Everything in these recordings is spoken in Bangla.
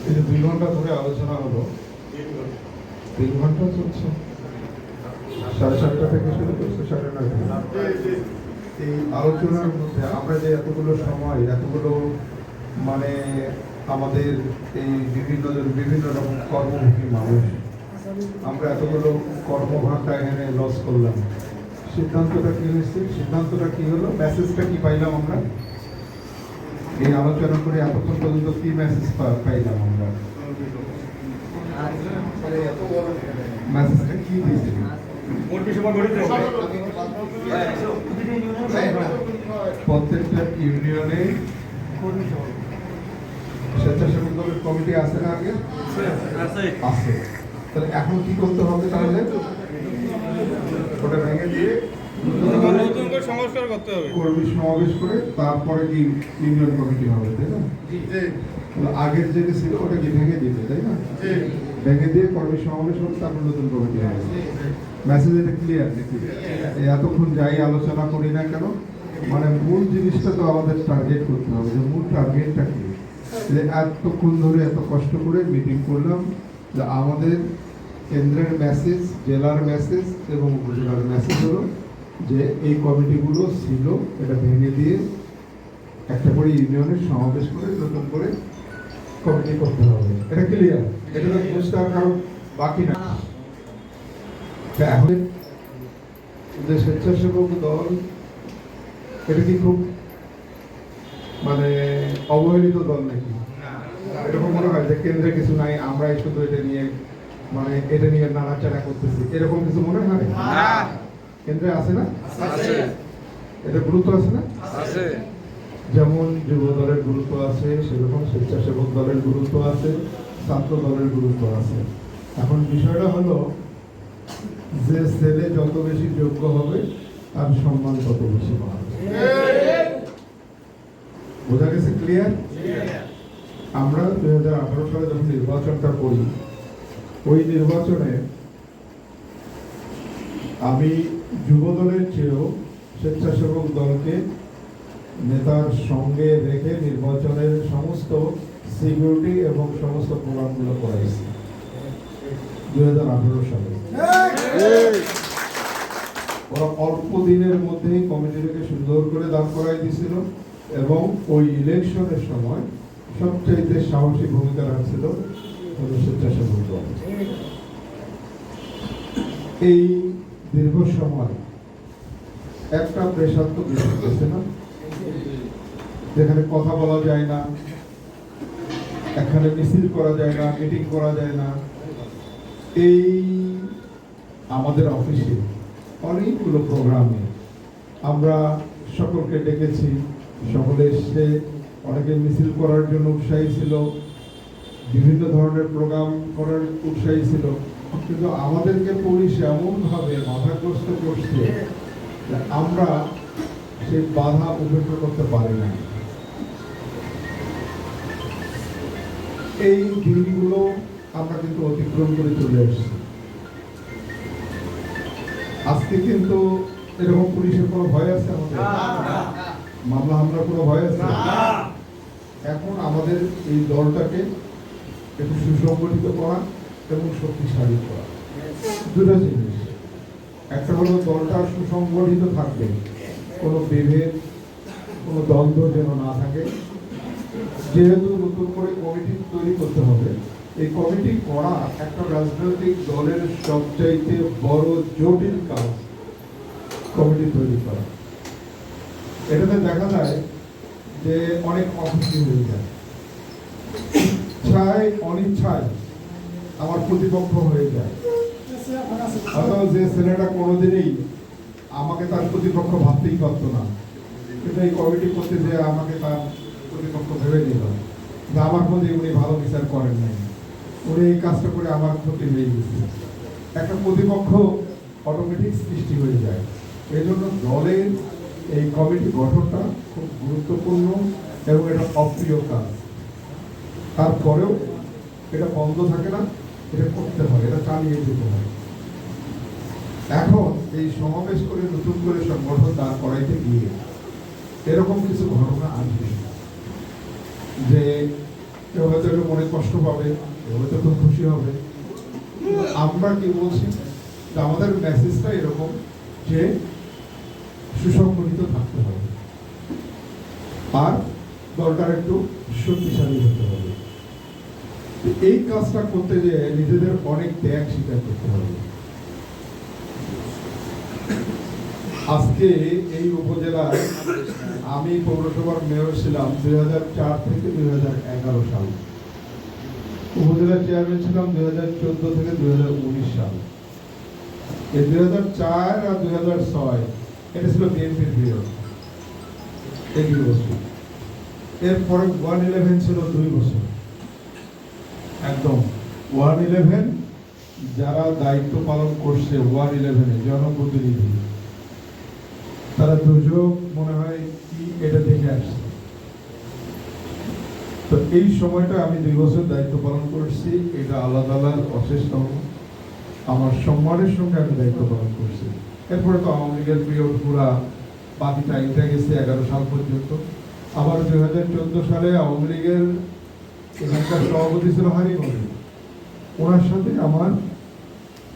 এই যে 2 ঘন্টা ধরে আলোচনা হলো, 3 ঘন্টা চলছে, 7:30 থেকে শুরু করছে 9:30। এই আলোচনার মধ্যে আমরা যে এতগুলো সময়, এতগুলো মানে আমাদের এই বিভিন্ন রকম কর্মমুখী মানুষ, আমরা এতগুলো কর্মঘণ্টা এখানে লস করলাম। সিদ্ধান্তটা কি হয়েছে? সিদ্ধান্তটা কি হলো? মেসেজটা কি পাইলাম আমরা? এই আলোচনা করে এতক্ষণ পর্যন্ত কি মেসেজ পাইলাম আমরা? মেসেজটা কি দিয়েছে? প্রত্যেকটা ইউনিয়নে স্বেচ্ছাসেবক দলের কমিটি আছে না? আগে আছে। তাহলে এখন কি করতে হবে? তাহলে ওটা ভেঙে দিয়ে কর্মী সমাবেশ করে তারপরে কি ইউনিয়ন কমিটি হবে, তাই না? আগের যেটা ছিল ওটা কি ভেঙে দিবে, তাই না? ভেঙে দিয়ে কর্মী সমাবেশ হবে, তারপর নতুন কমিটি হবে। মেসেজ এটা ক্লিয়ার নাকি? এতক্ষণ যাই আলোচনা করি না কেন, মানে মূল জিনিসটা তো আমাদের টার্গেট করতে হবে, যে মূল টার্গেটটা কি। যে এতক্ষণ ধরে এত কষ্ট করে মিটিং করলাম, যে আমাদের কেন্দ্রের মেসেজ, জেলার মেসেজ এবং উপজেলার মেসেজ হলো যে এই কমিটিগুলো ছিল, এটা ভেঙে দিয়ে একটা করে ইউনিয়নের সমাবেশ করে নতুন করে কমিটি করতে হবে। এটা ক্লিয়ার? এটা তো বুঝতে আর কারণ বাকি না। এখন যে স্বেচ্ছাসেবক দল, এটা কি খুব মানে অবহেলিত দল নাকি? এরকম মনে হয় যে কেন্দ্রে কিছু নাই, আমরাই শুধু এটা নিয়ে মানে এটা নিয়ে নাড়াচাড়া করতেছি, এরকম কিছু মনে হয়? কেন্দ্রে আছে না? এটা গুরুত্ব আছে না? যেমন যুব দলের গুরুত্ব আছে, সেরকম স্বেচ্ছাসেবক দলের গুরুত্ব আছে, ছাত্র দলের গুরুত্ব আছে। এখন বিষয়টা হলো যে ছেলে যত বেশি যোগ্য হবে তার সম্মান তত বেশি পাবে। বোঝা গেছে? ক্লিয়ার? আমরা 2018 সালে যখন নির্বাচনটা করি, ওই নির্বাচনে আমি যুব দলের চেয়েও স্বেচ্ছাসেবক দলকে নেতার সঙ্গে রেখে নির্বাচনের সমস্ত সিকিউরিটি এবং সমস্ত প্রোগ্রামগুলো করাইছি 2018 সালে। ওরা অল্প দিনের মধ্যেই কমিটিটাকে সুন্দর করে দাঁড় করাই দিয়েছিল এবং ওই ইলেকশনের সময় সবচাইতে সাহসী ভূমিকা রাখছিল স্বেচ্ছাসেবক দল। এই দীর্ঘ সময় একটা প্রেশার তো বেশি গেছে না, যেখানে কথা বলা যায় না, এখানে মিছিল করা যায় না, মিটিং করা যায় না। এই আমাদের অফিসে অনেকগুলো প্রোগ্রামে আমরা সকলকে ডেকেছি, সকলে এসে অনেকে মিছিল করার জন্য উৎসাহী ছিল, বিভিন্ন ধরনের প্রোগ্রাম করার উৎসাহী ছিল, কিন্তু আমাদেরকে পুলিশ এমনভাবে বাধাগ্রস্ত করছে যে আমরা সেই বাধা উপেক্ষা করতে পারি না। এই দিনগুলো আমরা কিন্তু অতিক্রম করে চলে এসেছি। আজকে কিন্তু এরকম পুলিশের কোনো ভয় আছে আমাদের? মামলা হামলার কোনো ভয় আছে? এখন আমাদের এই দলটাকে একটু সুসংগঠিত করা এবং শক্তিশালী করা, দুটো জিনিস। একটা হলো দলটা সুসংগঠিত থাকবে, কোনো বিভেদ, কোনো দ্বন্দ্ব যেন না থাকে। যেহেতু নতুন করে কমিটি তৈরি করতে হবে, এই কমিটি করা একটা রাজনৈতিক দলের সবচাইতে বড় জটিল কাজ, কমিটি তৈরি করা। এটাতে দেখা যায় যে অনেক অখুশি হয়ে যায়, ইচ্ছায় অনিচ্ছায় আমার প্রতিপক্ষ হয়ে যায়। অথবা যে ছেলেটা কোনোদিনই আমাকে তার প্রতিপক্ষ ভাবতেই পারতো না, কিন্তু এই কমিটি করতে যে আমাকে তার প্রতিপক্ষ ভেবে নিল, যে আমার প্রতি উনি ভালো বিচার করেন নাই, উনি এই কাজটা করে আমার ক্ষতি হয়ে গেছে, একটা প্রতিপক্ষ অটোমেটিক সৃষ্টি হয়ে যায়। এই জন্য দলের এই কমিটি গঠনটা খুব গুরুত্বপূর্ণ এবং এটা অপ্রিয় কাজ। তারপরেও এটা বন্ধ থাকে না, এটা করতে হয়, এটা চালিয়ে যেতে হয়। এখন এই সমাবেশ করে নতুন করে সংগঠন দাঁড় করাইতে গিয়ে এরকম কিছু ঘটনা আসবে যে কেউ হয়তো একটু মনে কষ্ট পাবে, কেউ হয়তো খুব খুশি হবে। আমরা কি বলছি, আমাদের মেসেজটা এরকম যে সুসংগঠিত থাকতে হবে, আর দলটার একটু শক্তিশালী হতে হবে। এই কাজটা করতে গিয়ে নিজেদের অনেক ত্যাগ স্বীকার করতে হবে। আজকে এই উপজেলায় আমি পৌরসভার মেয়র ছিলাম 2004 থেকে 2011 সাল, উপজেলা চেয়ারম্যান ছিলাম 2014 থেকে 2019 সাল। এই 2004 আর 2006 এটা ছিল বিএনপির পিরিয়ড, এই 2 বছর। এরপরে 111 ছিল 2 বছর, একদম 111 যারা দায়িত্ব পালন করছে 111-এ জনপ্রতিনিধি, তারা দুর্যোগ মনে হয় কি এটা দেখে আসছে। তো এই সময়টা আমি 2 বছর দায়িত্ব পালন করছি, এটা আল্লাহ তাআলার অশেষ রহমত, আমার সম্মানের সঙ্গে আমি দায়িত্ব পালন করছি। এরপরে তো আওয়ামী লীগের পিরিয়ড পুরা বাকি টাইমটা গেছে 11 সাল পর্যন্ত। আবার 2014 সালে আওয়ামী লীগের এখানকার সভাপতি ছিল হারি মন্দির, ওনার সাথে আমার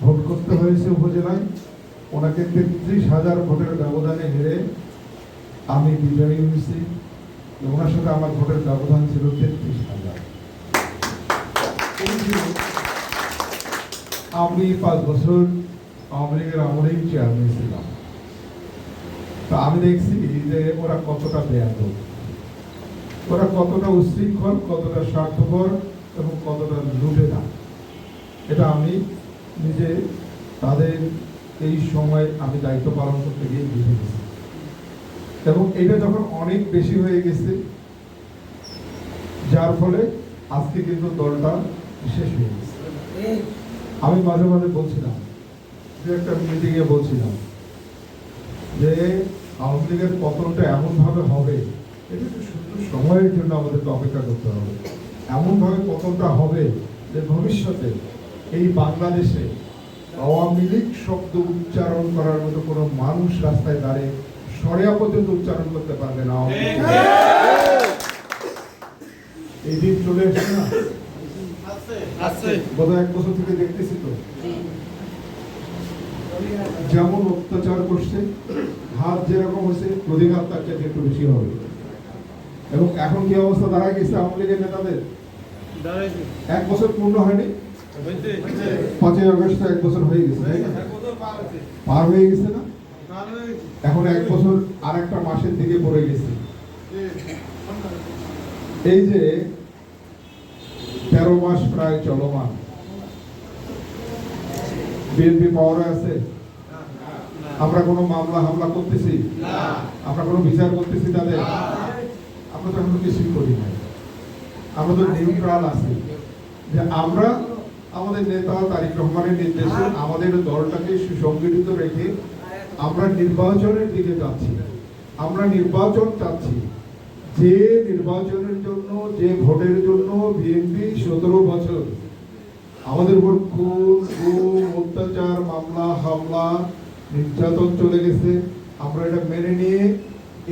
ভোট করতে হয়েছে উপজেলায়। ওনাকে 33,000 ভোটের ব্যবধানে হেরে আমি বিজয়ী হয়েছি। ওনার সাথে আমার ভোটের ব্যবধান ছিল 33,000। আমি 5 বছর আওয়ামী লীগের আমলেই চেয়ারম্যান ছিলাম। তো আমি দেখছি যে ওরা কতটা বেয়াদব, ওরা কতটা উশৃঙ্খল, কতটা স্বার্থপর এবং কতটা লুটেরা। এটা আমি নিজে তাদের এই সময় আমি দায়িত্ব পালন করতে গিয়ে বুঝে গেছি। এবং এটা যখন অনেক বেশি হয়ে গেছে, যার ফলে আজকে কিন্তু দলটা শেষ হয়ে গেছে। আমি মাঝে মাঝে বলছিলাম, যে একটা মিটিংয়ে বলছিলাম যে আওয়ামী লীগের পতনটা এমন ভাবে হবে, এটা একটু সুন্দর সময়ের জন্য আমাদেরকে অপেক্ষা করতে হবে। এমন ভাবে পতনটা হবে যে ভবিষ্যতে এই বাংলাদেশে আওয়ামী লীগ শব্দ উচ্চারণ করার মতো কোনো মানুষ রাস্তায় দাঁড়িয়ে সরিয়া পর্যন্ত উচ্চারণ করতে পারবে না। এই দিন চলে এসছে না, গত 1 বছর থেকে দেখতেছি তো, যেমন অত্যাচার করছে, হাত যেরকম হয়েছে, প্রতিঘাত তার চাইতে একটু বেশি হবে। এবং এখন কি অবস্থা দাঁড়ায় গেছে আওয়ামী লীগের নেতাদের? 1 বছর পূর্ণ হয়নি, 5ই আগস্ট 1 বছর হয়ে গেছে, তাই না? পার হয়ে গেছে না? এখন 1 বছর আর একটা মাসের দিকে পড়ে গেছে। এই যে 13 মাস প্রায় চলমান, বিএনপি পাওয়ারে আছে? আমরা কোনো মামলা হামলা করতেছি? আমরা কোনো বিচার করতেছি তাদের? আমরা তো এখন কিছুই করি না। আমরা তো নিউট্রাল আছি, যে আমরা আমাদের নেতা তারেক রহমানের নির্দেশে আমাদের দলটাকে সুসংগঠিত রেখে আমরা নির্বাচনের দিকে যাচ্ছি। আমরা নির্বাচন চাচ্ছি, যে নির্বাচনের জন্য, যে ভোটের জন্য বিএনপি 17 বছর আমাদের উপর খুন, অত্যাচার, মামলা হামলা, নির্যাতন চলে গেছে। আমরা এটা মেনে নিয়ে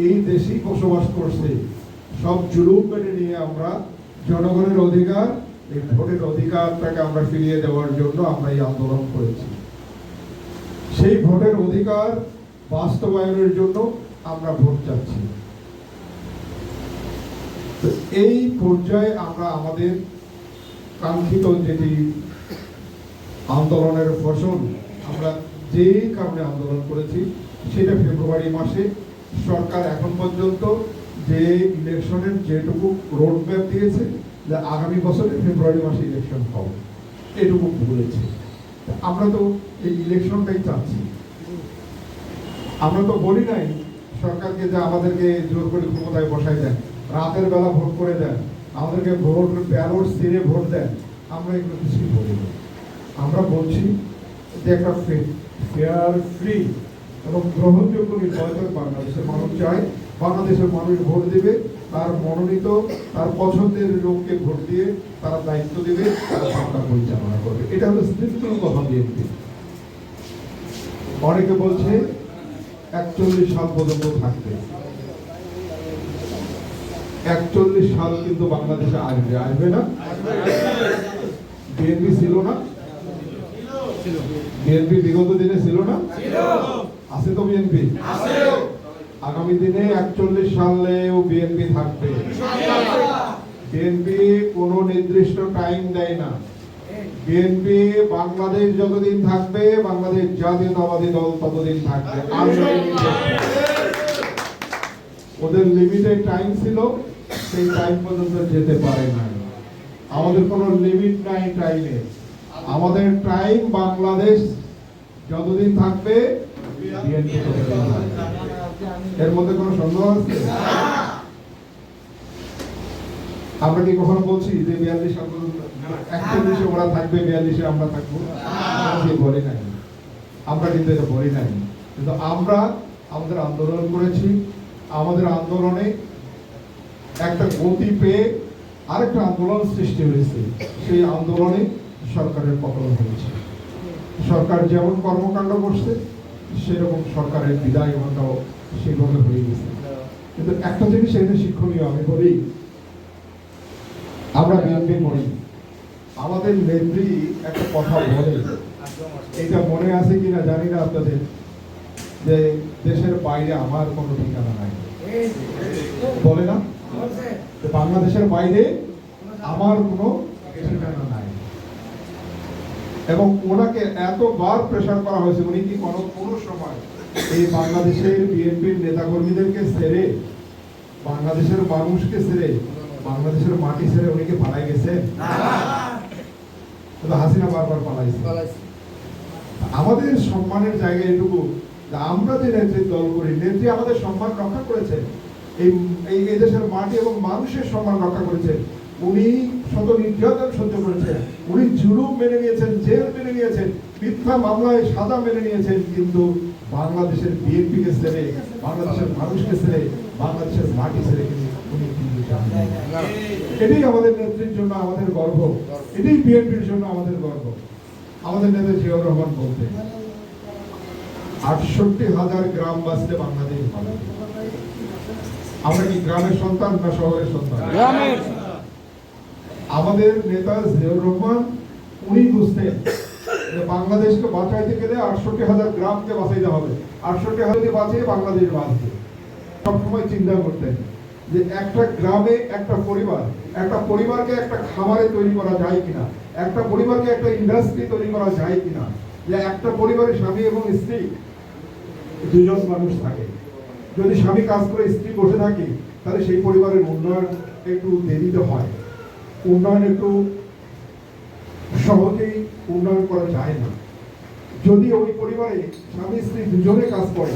এই দেশেই বসবাস করছে, সব জুলুম মেনে নিয়ে আমরা জনগণের অধিকার, এই ভোটের অধিকারটাকে আমরা ফিরিয়ে দেওয়ার জন্য আমরা এই আন্দোলন করেছি। সেই ভোটের অধিকার বাস্তবায়নের জন্য আমরা ভোট চাচ্ছি। তো এই পর্যায়ে আমরা আমাদের কাঙ্ক্ষিত যেটি আন্দোলনের ফসল, আমরা যে কারণে আন্দোলন করেছি, সেটা ফেব্রুয়ারি মাসে সরকার এখন পর্যন্ত যে ইলেকশনের যেটুকু রোড ম্যাপ দিয়েছে, যে আগামী বছরে ফেব্রুয়ারি মাসে ইলেকশন হবে, এটুকু বলেছে। আমরা তো এই ইলেকশনটাই চাচ্ছি। আমরা তো বলি নাই সরকারকে যে আমাদেরকে জোর করে ক্ষমতায় বসাই দেন, রাতের বেলা ভোট করে দেন, আমাদেরকে ভোট ব্যালট ছিঁড়ে ভোট দেন, আমরা এগুলো কিছুই বলি না। আমরা বলছি যে একটা ফেয়ার, ফ্রি এবং গ্রহণযোগ্য নির্বাচন বাংলাদেশের মানুষ চায়। বাংলাদেশের মানুষ ভোট দেবে, তার মনোনীত, তার পছন্দের লোককে ভোট দিয়ে তারা দায়িত্ব দেবে, তারা সরকার পরিচালনা করবে। এটা হলো সিম্পল কথা। বিএনপি অনেকে বলছে 41 সাল পর্যন্ত থাকবে। 41 সাল কিন্তু বাংলাদেশে আসবে না। বিএনপি ছিল না, বিএনপি বিগত দিনে ছিল না, আছে তো বিএনপি, আগামী দিনে 41 সালেও বিএনপি থাকবে। বিএনপি কোন নির্দিষ্ট টাইম দেয় না। বিএনপি বাংলাদেশ যতদিন থাকবে, বাংলাদেশ জাতীয়তাবাদী দল ততদিন থাকবে। ওদের লিমিটেড টাইম ছিল, সেই টাইম পর্যন্ত যেতে পারে না। আমাদের কোনো লিমিট নাই টাইমে। আমাদের টাইম বাংলাদেশ যতদিন থাকবে, বিএনপি ততদিন থাকবে। এর মধ্যে কোনো সন্দেহ আছে? আমরা কি কখনো বলছি যে 42 আন্দোলন 41 ওরা থাকবে, 42 আমরা থাকবো? বলি নাই, আমরা কিন্তু এটা বলি নাই। কিন্তু আমরা আমাদের আন্দোলন করেছি। আমাদের আন্দোলনে একটা গতি পেয়ে আরেকটা আন্দোলন সৃষ্টি হয়েছে। সেই আন্দোলনে সরকারের পতন হয়েছে। সরকার যেমন কর্মকাণ্ড করছে, সেরকম সরকারের বিদায় হওয়াটাও সেভাবে হয়ে গেছে। কিন্তু একটা জিনিস এখানে শিক্ষণীয়, আমি বলি, আমরা বিএনপি করি, আমাদের নেত্রী একটা কথা বলে, এটা মনে আছে কিনা জানি না আপনাদের, যে দেশের বাইরে আমার কোনো ঠিকানা নাই। বলে না, বাংলাদেশের বাইরে আমার কোনো ঠিকানা নাই। এবং ওনাকে এতবার প্রেসার করা হয়েছে, উনি কি কোনো সময় এই বাংলাদেশের বিএনপির নেতাকর্মীদেরকে ছেড়ে, বাংলাদেশের মানুষকে ছেড়ে, বাংলাদেশের মাটি ছেড়ে উনি কি পালাই গেছেন? হাসিনা বারবার পালাইছে। আমাদের সম্মানের জায়গায় এটুকু, আমরা যে নেতৃত্ব দল করি, নেত্রী আমাদের সম্মান রক্ষা করেছেন, এই দেশের মাটি এবং মানুষের সম্মান রক্ষা করেছেন। উনি শত নির্যাতন সহ্য করেছেন, উনি জুলুম মেনে নিয়েছেন, জেল মেনে নিয়েছেন, মিথ্যা মামলায় সাজা মেনে নিয়েছেন, কিন্তু বাংলাদেশের বিএনপিকে ছেড়ে, বাংলাদেশের মানুষকে ছেড়ে, বাংলাদেশের মাটি ছেড়ে উনি কিন্তু যান। এটাই আমাদের নেত্রীর জন্য আমাদের গর্ব, এটাই বিএনপির জন্য আমাদের গর্ব। আমাদের নেতা জিয়াউর রহমান বলতেন, 68,000 গ্রাম বাঁচলে বাংলাদেশ ভালো। আমরা কি গ্রামের সন্তান না শহরের সন্তান? আমাদের নেতা জিয়াউর রহমান উনি বুঝতেন যে বাংলাদেশকে বাঁচাইতে গেলে 68,000 গ্রামকে বাঁচাইতে হবে। 68,000 বাঁচিয়ে বাংলাদেশ বাঁচবে। সবসময় চিন্তা করতেন যে একটা গ্রামে একটা পরিবারকে একটা খামারে তৈরি করা যায় কিনা, একটা পরিবারকে একটা ইন্ডাস্ট্রি তৈরি করা যায় কিনা, যে একটা পরিবারে স্বামী এবং স্ত্রী দুজন মানুষ থাকে। যদি স্বামী কাজ করে স্ত্রী বসে থাকে, তাহলে সেই পরিবারের উন্নয়ন একটু দেরিতে হয়, উন্নয়ন একটু সহজেই উন্নয়ন করা যায় না। যদি ওই পরিবারে স্বামী স্ত্রী দুজনে কাজ করে,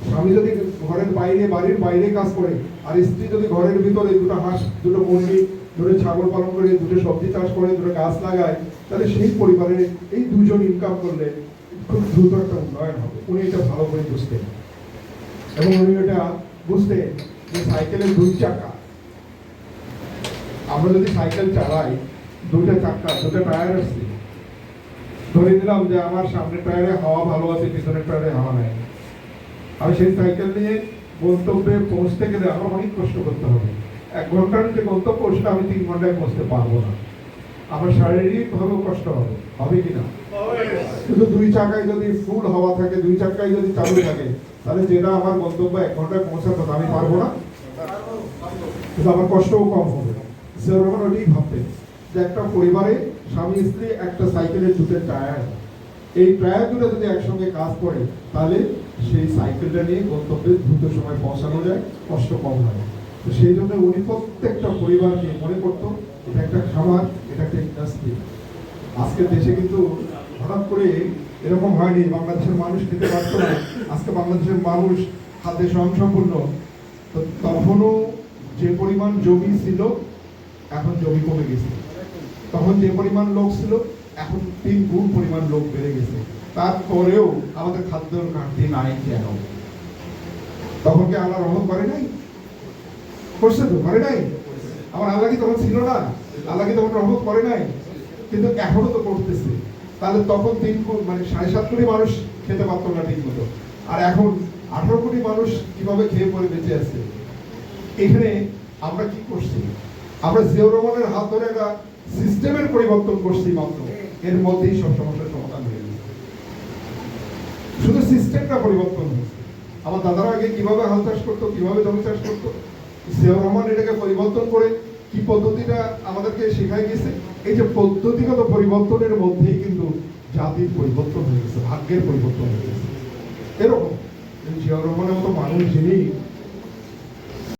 স্বামী যদি ঘরের বাইরে, বাড়ির বাইরে কাজ করে, আর স্ত্রী যদি ঘরের ভিতরে দুটো হাঁস, দুটো মুরগি, দুটো ছাগল পালন করে, দুটো সবজি চাষ করে, দুটো গাছ লাগায়, তাহলে সেই পরিবারে এই দুজন ইনকাম করলে খুব দ্রুত একটা উন্নয়ন হবে। উনি এটা ভালো করে বুঝতেন। এবং উনি এটা বুঝতেন যে সাইকেলের 2 চাকা, আমরা যদি সাইকেল চালাই, 2টা চাকা, 2টা টায়ার আছে, ধরে নিলাম যে আমার সামনের টায়ারে হাওয়া ভালো আছে, পিছনের টায়ারে হাওয়া নাই, আমি সেই সাইকেল নিয়ে গন্তব্যে পৌঁছতে গেলে আমার অনেক কষ্ট করতে হবে। 1 ঘন্টার যে গন্তব্য, সেটা আমি 3 ঘন্টায় পৌঁছতে পারবো না। আমার শারীরিক ভাবেও কষ্ট হবে, হবে কিনা? কিন্তু 2 চাকায় যদি ফুল হাওয়া থাকে, 2 চাকায় যদি চালু থাকে, তাহলে যেটা আমার গন্তব্য 1 ঘন্টায় পৌঁছাতে আমি পারবো না, কিন্তু আমার কষ্টও কম হবে। সেরকম ওটাই ভাবতেন যে একটা পরিবারে স্বামী স্ত্রী, একটা সাইকেলের 2টা টায়ার, এই টায়ার দুটো যদি একসঙ্গে কাজ করে, তাহলে সেই সাইকেলটা নিয়ে গন্তব্যে দ্রুত সময় পৌঁছানো যায়, কষ্ট কম হয়। তো সেই জন্য উনি প্রত্যেকটা পরিবারকে মনে করতো এটা একটা খামার, এটা একটা ইন্ডাস্ট্রি। আজকের দেশে কিন্তু হঠাৎ করে এরকম হয়নি বাংলাদেশের মানুষ খেতে পারতো না। আজকে বাংলাদেশের মানুষ খাদ্যে স্বয়ংসম্পূর্ণ। তো তখনও যে পরিমাণ জমি ছিল, এখন জমি কমে গেছে। তখন যে পরিমাণ লোক ছিল, এখন 3 গুণ পরিমাণ লোক বেড়ে গেছে। তারপরেও আমাদের খাদ্যের ঘাটতি নাই কেন? তখন কি আল্লাহ রহমত করে নাই? করছে তো, করে নাই? আমার আল্লাহ কি তখন ছিল না? আল্লাহ কি তখন রহমত করে নাই? কিন্তু এখনো তো করতেছে। তাহলে তখন 3 গুণ, মানে 7.5 কোটি মানুষ খেতে পারতো না ঠিক মতো, আর এখন 18 কোটি মানুষ কিভাবে খেয়ে পরে বেঁচে আছে। এখানে আমরা কি করছি? আমরা জিয়াউর রহমানের হাত ধরে একটা সিস্টেমের পরিবর্তন করছি মাত্র, এর মধ্যেই সব সমস্যার সমাধান হয়ে গেছে। শুধু সিস্টেমটা পরিবর্তন হয়েছে। আমার দাদারা আগে কিভাবে হাল চাষ করতো, কিভাবে জমি চাষ করতো, জিয়াউর রহমান এটাকে পরিবর্তন করে কি পদ্ধতিটা আমাদেরকে শেখাই গেছে। এই যে পদ্ধতিগত পরিবর্তনের মধ্যেই কিন্তু জাতির পরিবর্তন হয়ে গেছে, ভাগ্যের পরিবর্তন হয়ে গেছে। এরকম জিয়াউর রহমানের মতো মানুষ যিনি